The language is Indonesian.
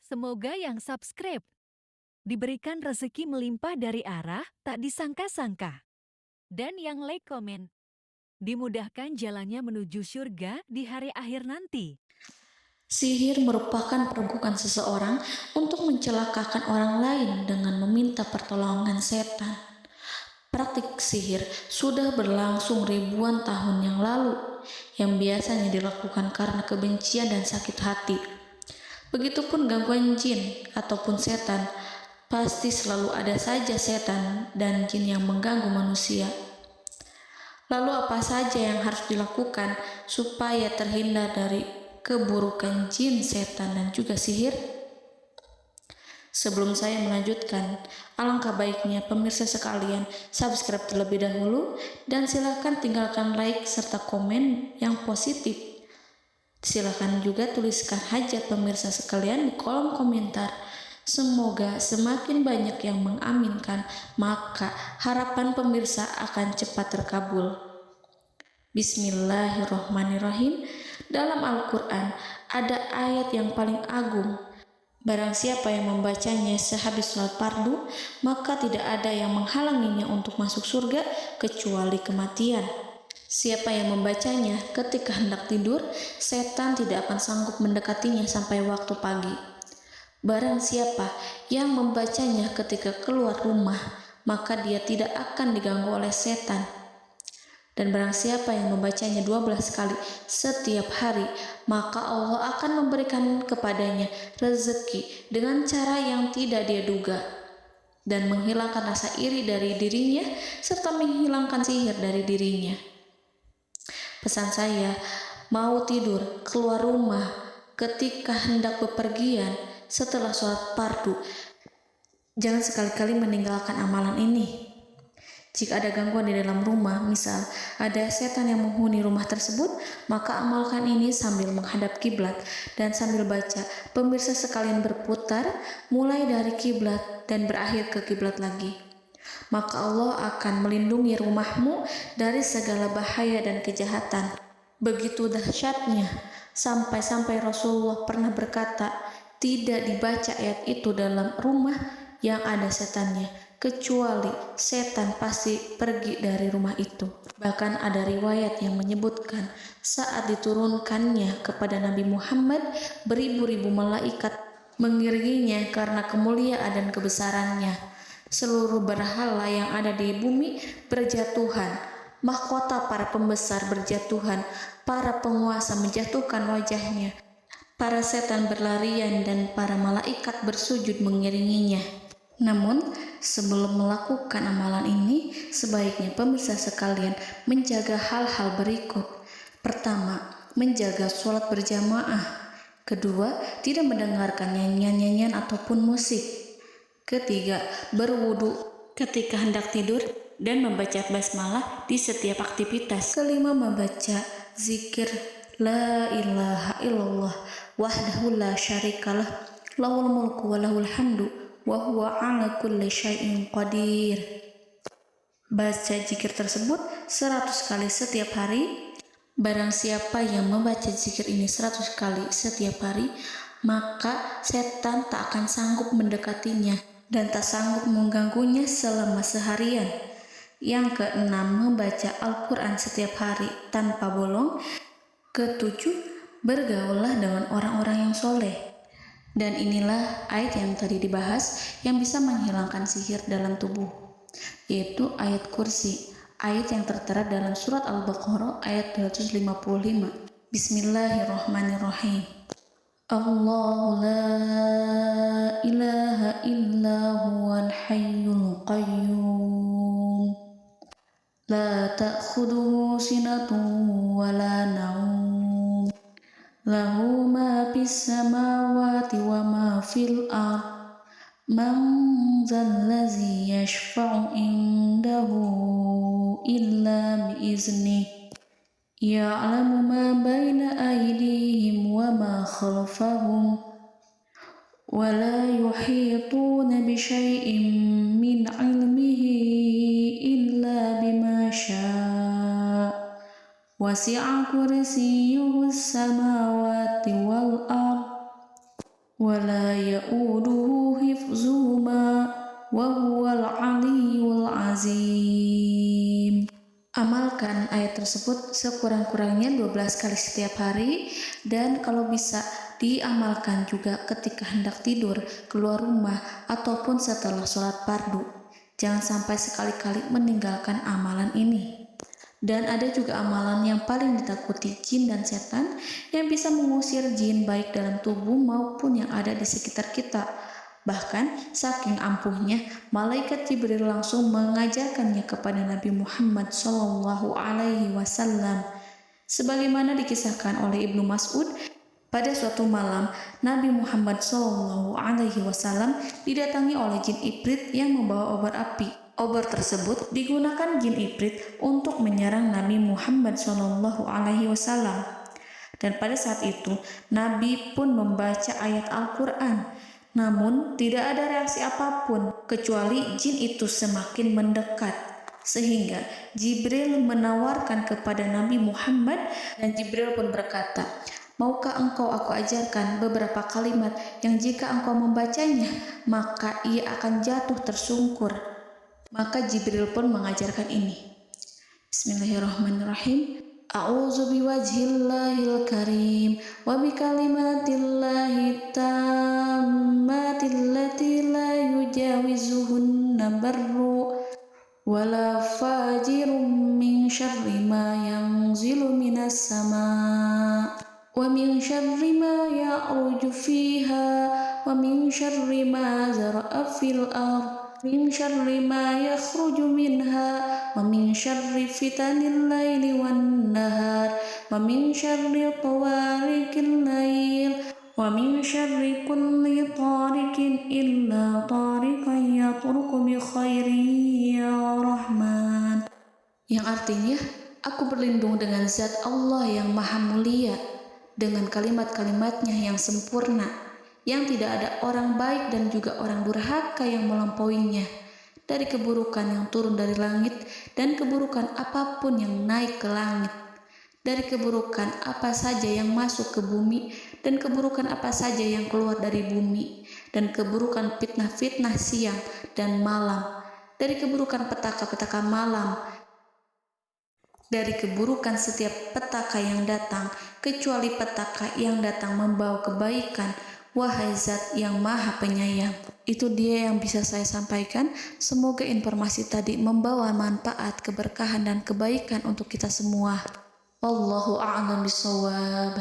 Semoga yang subscribe diberikan rezeki melimpah dari arah tak disangka-sangka. Dan yang like komen, dimudahkan jalannya menuju surga di hari akhir nanti. Sihir merupakan perbuatan seseorang untuk mencelakakan orang lain dengan meminta pertolongan setan. Praktik sihir sudah berlangsung ribuan tahun yang lalu, yang biasanya dilakukan karena kebencian dan sakit hati. Begitupun gangguan jin ataupun setan, pasti selalu ada saja setan dan jin yang mengganggu manusia. Lalu apa saja yang harus dilakukan supaya terhindar dari keburukan jin, setan, dan juga sihir? Sebelum saya melanjutkan, alangkah baiknya pemirsa sekalian subscribe terlebih dahulu dan silakan tinggalkan like serta komen yang positif. Silakan juga tuliskan hajat pemirsa sekalian di kolom komentar. Semoga semakin banyak yang mengaminkan, maka harapan pemirsa akan cepat terkabul. Bismillahirrohmanirrohim. Dalam Al-Quran ada ayat yang paling agung. Barang siapa yang membacanya sehabis sholat fardu, maka tidak ada yang menghalanginya untuk masuk surga kecuali kematian. Siapa yang membacanya ketika hendak tidur, setan tidak akan sanggup mendekatinya sampai waktu pagi. Barang siapa yang membacanya ketika keluar rumah, maka dia tidak akan diganggu oleh setan. Dan barang siapa yang membacanya 12 kali setiap hari, maka Allah akan memberikan kepadanya rezeki dengan cara yang tidak dia duga, dan menghilangkan rasa iri dari dirinya, serta menghilangkan sihir dari dirinya. Pesan saya, mau tidur, keluar rumah, ketika hendak bepergian, setelah sholat fardu, jangan sekali-kali meninggalkan amalan ini. Jika ada gangguan di dalam rumah, misal ada setan yang menghuni rumah tersebut, maka amalkan ini sambil menghadap kiblat dan sambil baca. Pemirsa sekalian berputar mulai dari kiblat dan berakhir ke kiblat lagi. Maka Allah akan melindungi rumahmu dari segala bahaya dan kejahatan. Begitu dahsyatnya, sampai-sampai Rasulullah pernah berkata, tidak dibaca ayat itu dalam rumah yang ada setannya, kecuali setan pasti pergi dari rumah itu. Bahkan ada riwayat yang menyebutkan saat diturunkannya kepada Nabi Muhammad, beribu-ribu malaikat mengiringinya karena kemuliaan dan kebesarannya. Seluruh berhala yang ada di bumi berjatuhan, mahkota para pembesar berjatuhan, para penguasa menjatuhkan wajahnya, para setan berlarian dan para malaikat bersujud mengiringinya. Namun, sebelum melakukan amalan ini, sebaiknya pemirsa sekalian menjaga hal-hal berikut. Pertama, menjaga sholat berjamaah. Kedua, tidak mendengarkan nyanyian-nyanyian ataupun musik. Ketiga, berwudu ketika hendak tidur dan membaca basmalah di setiap aktivitas. Kelima, membaca zikir la ilaha illallah wahdahu la syarikalah lahul mulku wa lahul hamdu wa huwa ala kulli syai'in qadir. Baca zikir tersebut 100 kali setiap hari. Barang siapa yang membaca zikir ini 100 kali setiap hari, maka setan tak akan sanggup mendekatinya dan tak sanggup mengganggunya selama seharian. Yang keenam, membaca Al-Quran setiap hari tanpa bolong. Ketujuh, bergaullah dengan orang-orang yang soleh. Dan inilah ayat yang tadi dibahas yang bisa menghilangkan sihir dalam tubuh, yaitu ayat kursi, ayat yang tertera dalam surat Al-Baqarah ayat 255. Bismillahirrahmanirrahim. Allahu la ilaha illa huwal hayyul qayyum la ta'khuduhu sinatun wa la naum lahu ma fis samawati wa ma fil ard man zallazi yashfa'u indahu illa biiznih ya'lamu ma baina aydihim wa ma khalfahum wa la yuhituna bi syai'in min 'ilmihi illa bima syaa' wasi'a kursiyyuhu samawati wal ard ولا يؤوده حفظهما وهو العلي العظيم. Amalkan ayat tersebut sekurang-kurangnya 12 kali setiap hari, dan kalau bisa diamalkan juga ketika hendak tidur, keluar rumah, ataupun setelah sholat fardu. Jangan sampai sekali-kali meninggalkan amalan ini. Dan ada juga amalan yang paling ditakuti jin dan setan, yang bisa mengusir jin baik dalam tubuh maupun yang ada di sekitar kita. Bahkan saking ampuhnya, malaikat Jibril langsung mengajarkannya kepada Nabi Muhammad SAW. Sebagaimana dikisahkan oleh Ibnu Mas'ud, pada suatu malam Nabi Muhammad SAW didatangi oleh jin Ifrit yang membawa obor api. Obor tersebut digunakan jin Ifrit untuk menyerang Nabi Muhammad SAW. Dan pada saat itu Nabi pun membaca ayat Al-Quran. Namun tidak ada reaksi apapun kecuali jin itu semakin mendekat, sehingga Jibril menawarkan kepada Nabi Muhammad, dan Jibril pun berkata, "Maukah engkau aku ajarkan beberapa kalimat yang jika engkau membacanya maka ia akan jatuh tersungkur?" Maka Jibril pun mengajarkan ini. Bismillahirrahmanirrahim. A'udzu biwajhillahil karim wa bikalimatillahi tammati allati la yujawizuhunna barru wala fajirun min syarri ma yanzilu minas sama' wa min syarri ma ya'ruju fiha wa min syarri ma zara'a fil ardh min syarri ma yakhruju minha wa min syarri fitanil laili wan nahar wa min syarri tawarikil lail wa min syarri kulli tarikin illa tarikan yatruku bi khairin ya Rahman. Yang artinya, aku berlindung dengan zat Allah yang maha mulia, dengan kalimat-kalimatnya yang sempurna, yang tidak ada orang baik dan juga orang durhaka yang melampauinya, dari keburukan yang turun dari langit dan keburukan apapun yang naik ke langit, dari keburukan apa saja yang masuk ke bumi dan keburukan apa saja yang keluar dari bumi, dan keburukan fitnah-fitnah siang dan malam, dari keburukan petaka-petaka malam, dari keburukan setiap petaka yang datang, kecuali petaka yang datang membawa kebaikan. Wahai Zat yang Maha Penyayang. Itu dia yang bisa saya sampaikan. Semoga informasi tadi membawa manfaat, keberkahan, dan kebaikan untuk kita semua. Wallahu a'lam bishawab.